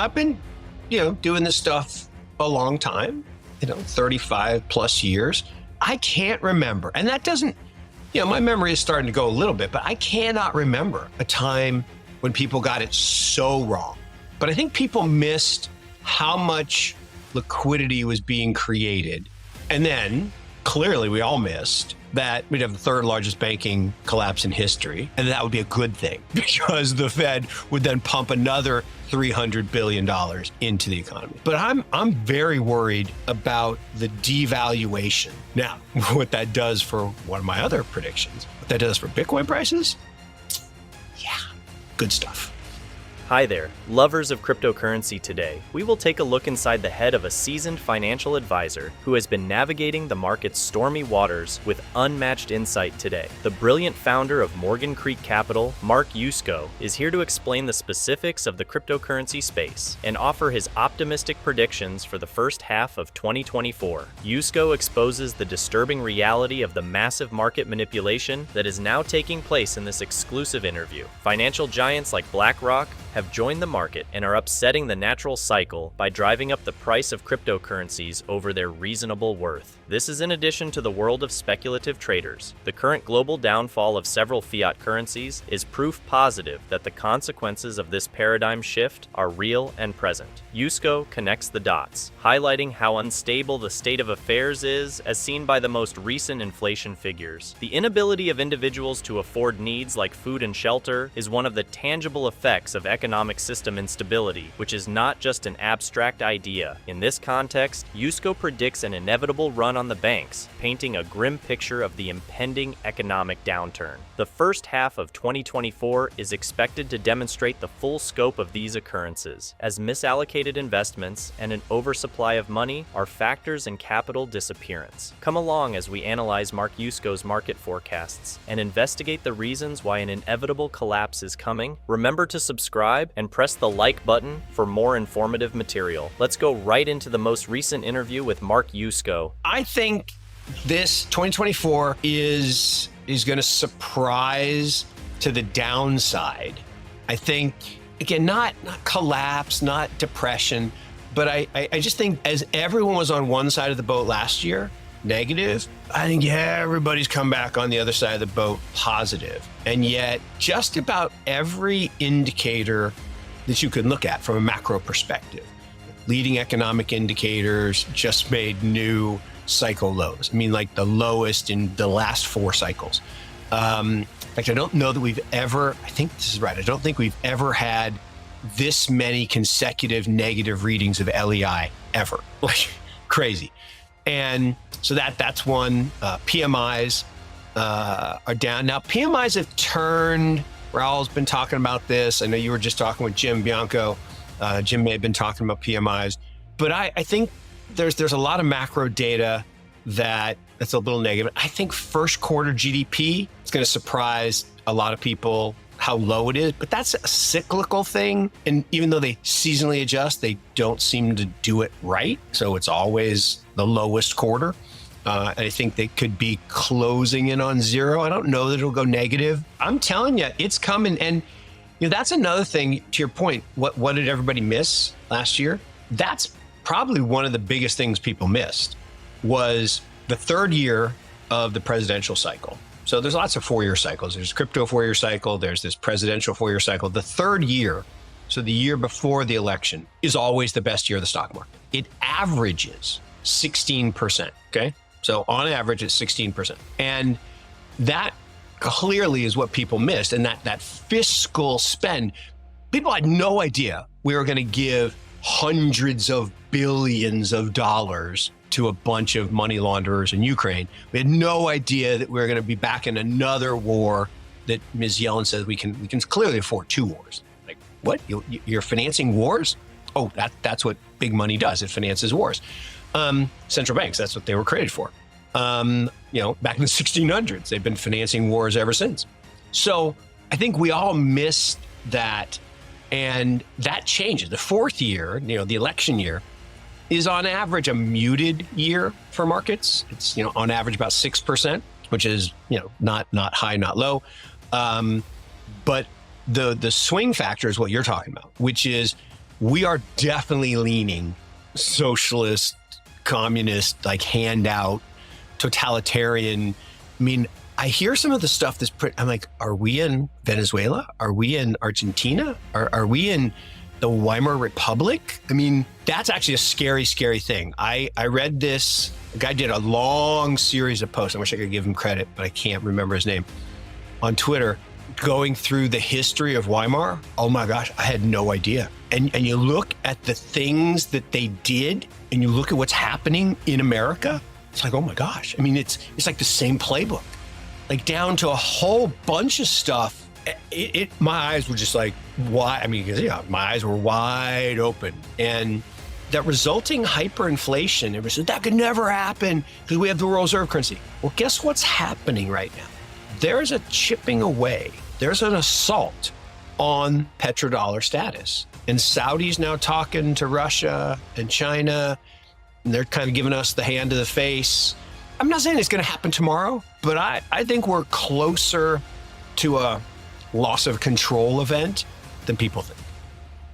I've been, doing this stuff a long time, 35 plus years. I can't remember. And that doesn't, my memory is starting to go a little bit, but I cannot remember a time when people got it so wrong. But I think people missed how much liquidity was being created. And then clearly we all missed that we'd have the third largest banking collapse in history. And that would be a good thing because the Fed would then pump another $300 billion into the economy. But I'm very worried about the devaluation. Now, what that does for one of my other predictions, what that does for Bitcoin prices, yeah, good stuff. Hi there, lovers of cryptocurrency. Today, we will take a look inside the head of a seasoned financial advisor who has been navigating the market's stormy waters with unmatched insight today. The brilliant founder of Morgan Creek Capital, Mark Yusko, is here to explain the specifics of the cryptocurrency space and offer his optimistic predictions for the first half of 2024. Yusko exposes the disturbing reality of the massive market manipulation that is now taking place in this exclusive interview. Financial giants like BlackRock have joined the market and are upsetting the natural cycle by driving up the price of cryptocurrencies over their reasonable worth. This is in addition to the world of speculative traders. The current global downfall of several fiat currencies is proof positive that the consequences of this paradigm shift are real and present. Yusko connects the dots, highlighting how unstable the state of affairs is as seen by the most recent inflation figures. The inability of individuals to afford needs like food and shelter is one of the tangible effects of economic system instability, which is not just an abstract idea. In this context, Yusko predicts an inevitable run on the banks, painting a grim picture of the impending economic downturn. The first half of 2024 is expected to demonstrate the full scope of these occurrences, as misallocated investments and an oversupply of money are factors in capital disappearance. Come along as we analyze Mark Yusko's market forecasts and investigate the reasons why an inevitable collapse is coming. Remember to subscribe and press the like button for more informative material. Let's go right into the most recent interview with Mark Yusko. I think this 2024 is going to surprise to the downside. I think, again, not collapse, not depression, but I just think as everyone was on one side of the boat last year, negative, I think everybody's come back on the other side of the boat positive. And yet just about every indicator that you can look at from a macro perspective, leading economic indicators just made new cycle lows. I mean, like the lowest in the last 4 cycles. In fact, I don't know that we've ever, I think this is right, I don't think we've ever had this many consecutive negative readings of LEI ever. Like crazy. And so that's one. PMIs are down. Now, PMIs have turned. Raul's been talking about this. I know you were just talking with Jim Bianco. Jim may have been talking about PMIs. But I think there's a lot of macro data that's a little negative. I think first quarter GDP is going to surprise a lot of people how low it is, but that's a cyclical thing. And even though they seasonally adjust, they don't seem to do it right. So it's always the lowest quarter. And I think they could be closing in on 0. I don't know that it'll go negative. I'm telling you, it's coming. And that's another thing to your point. What did everybody miss last year? That's probably one of the biggest things people missed was the third year of the presidential cycle. So there's lots of 4-year cycles. There's crypto 4-year cycle. There's this presidential 4-year cycle. The third year, so the year before the election, is always the best year of the stock market. It averages 16%, okay? So on average, it's 16%. And that clearly is what people missed. And that fiscal spend, people had no idea we were going to give hundreds of billions of dollars to a bunch of money launderers in Ukraine. We had no idea that we were going to be back in another war that Ms. Yellen says we can clearly afford 2 wars. Like, what? You're financing wars? Oh, that's what big money does. It finances wars. Central banks, that's what they were created for. Back in the 1600s, they've been financing wars ever since. So I think we all missed that. And that changes. The fourth year, the election year, is on average a muted year for markets. It's, on average about 6%, which is, not high, not low. But the swing factor is what you're talking about, which is we are definitely leaning socialist, communist, like handout, totalitarian. I mean, I hear some of the stuff I'm like, are we in Venezuela? Are we in Argentina? Are we in the Weimar Republic? I mean, that's actually a scary, scary thing. I read this, a guy did a long series of posts. I wish I could give him credit, but I can't remember his name, on Twitter, going through the history of Weimar. Oh my gosh, I had no idea. And you look at the things that they did, and you look at what's happening in America, it's like, oh my gosh. I mean, it's like the same playbook, like down to a whole bunch of stuff. My eyes were just like, why? I mean, because my eyes were wide open. And that resulting hyperinflation, it was that could never happen because we have the world reserve currency. Well, guess what's happening right now? There's a chipping away. There's an assault on petrodollar status. And Saudi's now talking to Russia and China, and they're kind of giving us the hand to the face. I'm not saying it's going to happen tomorrow, but I think we're closer to a loss of control event than people think.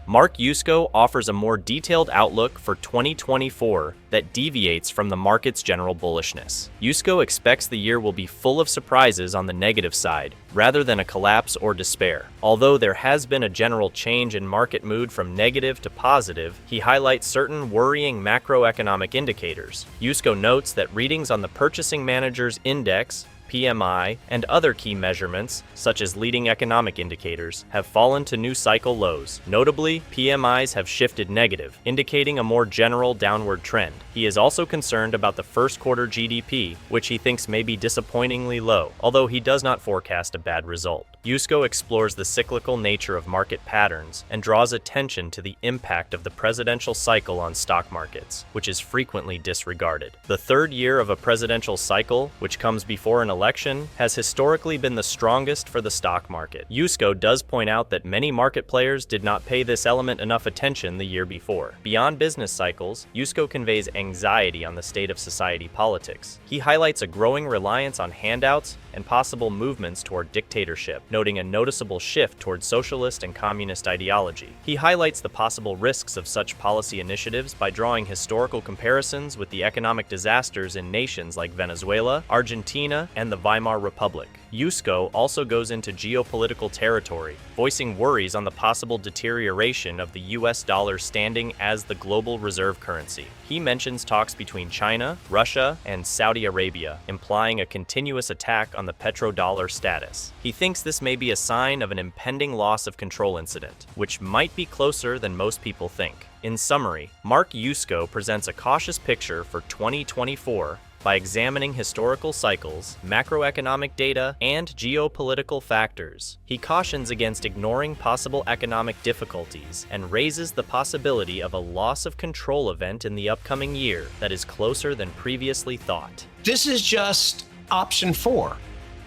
Mark Yusko offers a more detailed outlook for 2024 that deviates from the market's general bullishness. Yusko expects the year will be full of surprises on the negative side, rather than a collapse or despair. Although there has been a general change in market mood from negative to positive, he highlights certain worrying macroeconomic indicators. Yusko notes that readings on the Purchasing Managers Index, PMI, and other key measurements, such as leading economic indicators, have fallen to new cycle lows. Notably, PMIs have shifted negative, indicating a more general downward trend. He is also concerned about the first quarter GDP, which he thinks may be disappointingly low, although he does not forecast a bad result. Yusko explores the cyclical nature of market patterns and draws attention to the impact of the presidential cycle on stock markets, which is frequently disregarded. The third year of a presidential cycle, which comes before an election, has historically been the strongest for the stock market. Yusko does point out that many market players did not pay this element enough attention the year before. Beyond business cycles, Yusko conveys anxiety on the state of society politics. He highlights a growing reliance on handouts and possible movements toward dictatorship, noting a noticeable shift toward socialist and communist ideology. He highlights the possible risks of such policy initiatives by drawing historical comparisons with the economic disasters in nations like Venezuela, Argentina, and the Weimar Republic. Yusko also goes into geopolitical territory, voicing worries on the possible deterioration of the US dollar standing as the global reserve currency. He mentions talks between China, Russia, and Saudi Arabia, implying a continuous attack on the petrodollar status. He thinks this may be a sign of an impending loss of control incident, which might be closer than most people think. In summary, Mark Yusko presents a cautious picture for 2024 by examining historical cycles, macroeconomic data, and geopolitical factors. He cautions against ignoring possible economic difficulties and raises the possibility of a loss of control event in the upcoming year that is closer than previously thought. This is just option 4,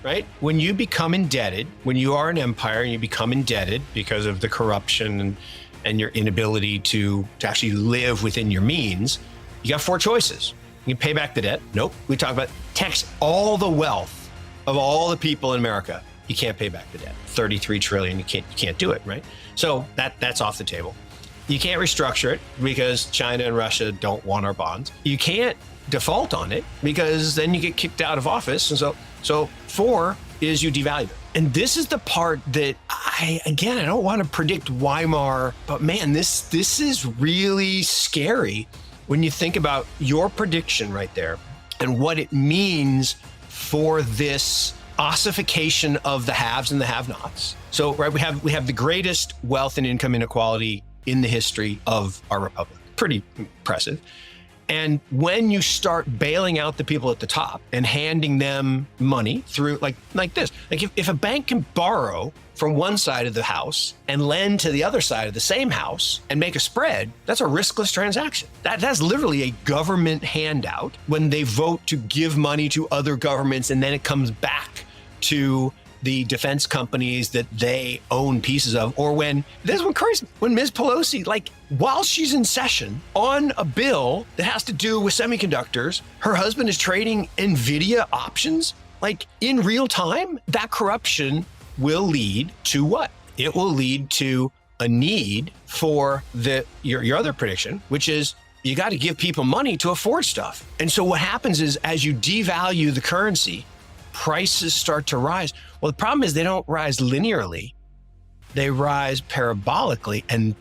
right? When you become indebted, when you are an empire and you become indebted because of the corruption and your inability to actually live within your means, you got 4 choices. You can pay back the debt. Nope. We talk about tax all the wealth of all the people in America. You can't pay back the debt. 33 trillion. You can't do it, right? So that's off the table. You can't restructure it because China and Russia don't want our bonds. You can't default on it because then you get kicked out of office. And so 4 is you devalue it. And this is the part that I don't want to predict Weimar, but man, this is really scary when you think about your prediction right there and what it means for this ossification of the haves and the have-nots. So, right, we have the greatest wealth and income inequality in the history of our republic. Pretty impressive. And when you start bailing out the people at the top and handing them money through like this, like if a bank can borrow from one side of the house and lend to the other side of the same house and make a spread, that's a riskless transaction. That's literally a government handout when they vote to give money to other governments and then it comes back to the defense companies that they own pieces of, or when Ms. Pelosi, like while she's in session on a bill that has to do with semiconductors, her husband is trading NVIDIA options, like in real time. That corruption will lead to what? It will lead to a need for your other prediction, which is you got to give people money to afford stuff. And so what happens is as you devalue the currency, prices start to rise. Well, the problem is they don't rise linearly. They rise parabolically. And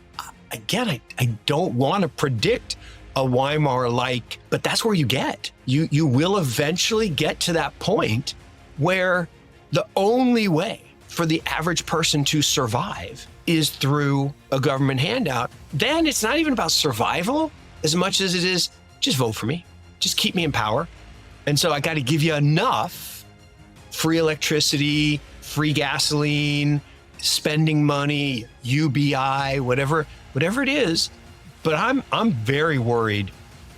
again, I don't want to predict a Weimar-like, but that's where you get. You will eventually get to that point where the only way for the average person to survive is through a government handout. Then it's not even about survival as much as it is just vote for me, just keep me in power. And so I got to give you enough free electricity, free gasoline, spending money, UBI, whatever it is. But I'm very worried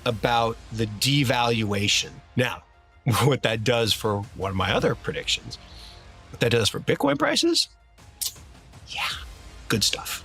about the devaluation. Now, what that does for one of my other predictions, what that does for Bitcoin prices, yeah, good stuff.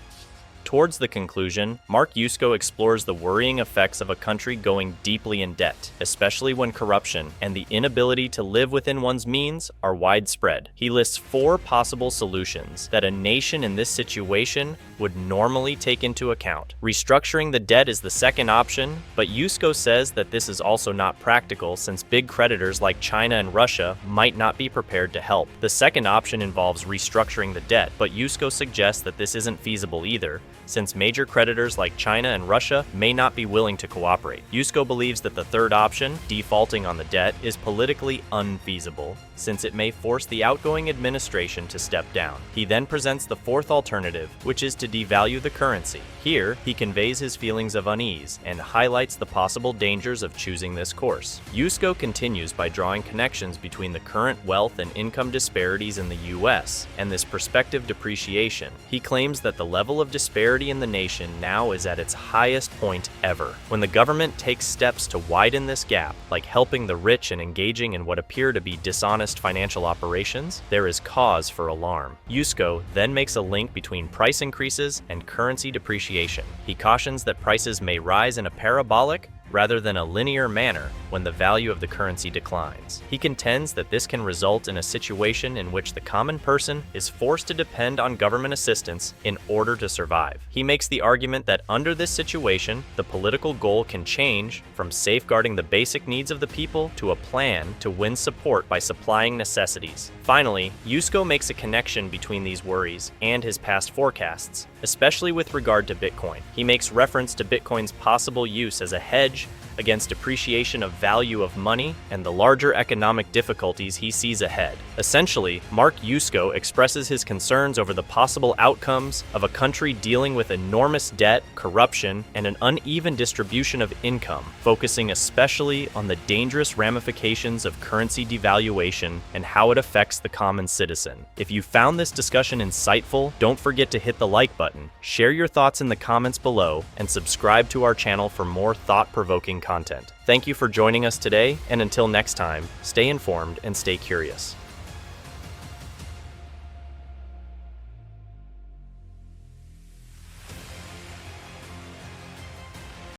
Towards the conclusion, Mark Yusko explores the worrying effects of a country going deeply in debt, especially when corruption and the inability to live within one's means are widespread. He lists 4 possible solutions that a nation in this situation would normally take into account. Restructuring the debt is the second option, but Yusko says that this is also not practical since big creditors like China and Russia might not be prepared to help. The second option involves restructuring the debt, but Yusko suggests that this isn't feasible either, since major creditors like China and Russia may not be willing to cooperate. Yusko believes that the third option, defaulting on the debt, is politically unfeasible, since it may force the outgoing administration to step down. He then presents the fourth alternative, which is to devalue the currency. Here, he conveys his feelings of unease and highlights the possible dangers of choosing this course. Yusko continues by drawing connections between the current wealth and income disparities in the US and this prospective depreciation. He claims that the level of disparity in the nation now is at its highest point ever. When the government takes steps to widen this gap, like helping the rich and engaging in what appear to be dishonest financial operations, there is cause for alarm. Yusko then makes a link between price increases and currency depreciation. He cautions that prices may rise in a parabolic rather than a linear manner when the value of the currency declines. He contends that this can result in a situation in which the common person is forced to depend on government assistance in order to survive. He makes the argument that under this situation, the political goal can change from safeguarding the basic needs of the people to a plan to win support by supplying necessities. Finally, Yusko makes a connection between these worries and his past forecasts, especially with regard to Bitcoin. He makes reference to Bitcoin's possible use as a hedge against depreciation of value of money and the larger economic difficulties he sees ahead. Essentially, Mark Yusko expresses his concerns over the possible outcomes of a country dealing with enormous debt, corruption, and an uneven distribution of income, focusing especially on the dangerous ramifications of currency devaluation and how it affects the common citizen. If you found this discussion insightful, don't forget to hit the like button, share your thoughts in the comments below, and subscribe to our channel for more thought-provoking content. Thank you for joining us today, and until next time, stay informed and stay curious.